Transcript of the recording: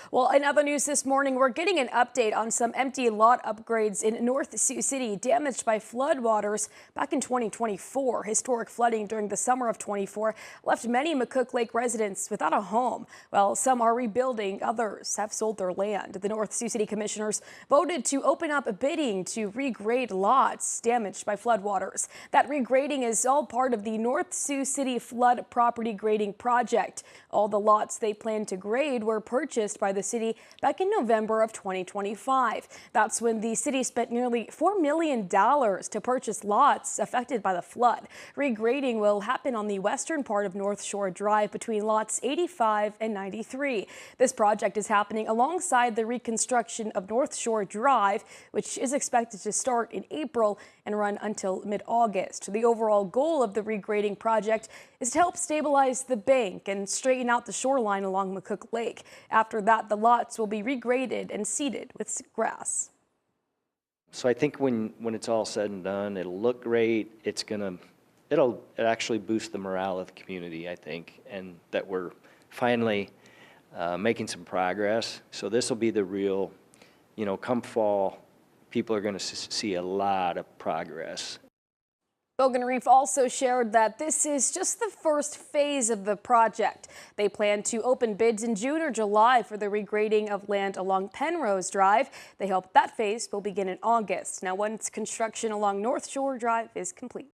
Well, in other news this morning, we're getting an update on some empty lot upgrades in North Sioux City damaged by floodwaters back in 2024. Historic flooding during the summer of 24 left many McCook Lake residents without a home. Well, some are rebuilding, others have sold their land. The North Sioux City Commissioners voted to open up a bidding to regrade lots damaged by floodwaters. That regrading is all part of the North Sioux City Flood Property Grading Project. All the lots they plan to grade were purchased by the city back in November of 2025. That's when the city spent nearly $4 million to purchase lots affected by the flood. Regrading will happen on the western part of Northshore Drive between lots 85 and 93. This project is happening alongside the reconstruction of Northshore Drive, which is expected to start in April and run until mid-August. The overall goal of the regrading project is to help stabilize the bank and straighten out the shoreline along McCook Lake. After that, the lots will be regraded and seeded with grass. So I think when it's all said and done, it'll look great. It'll actually boost the morale of the community, I think, and that we're finally making some progress. So this will be the real, come fall, people are going to see a lot of progress. Bogan Reef also shared that this is just the first phase of the project. They plan to open bids in June or July for the regrading of land along Penrose Drive. They hope that phase will begin in August. Now, once construction along Northshore Drive is complete.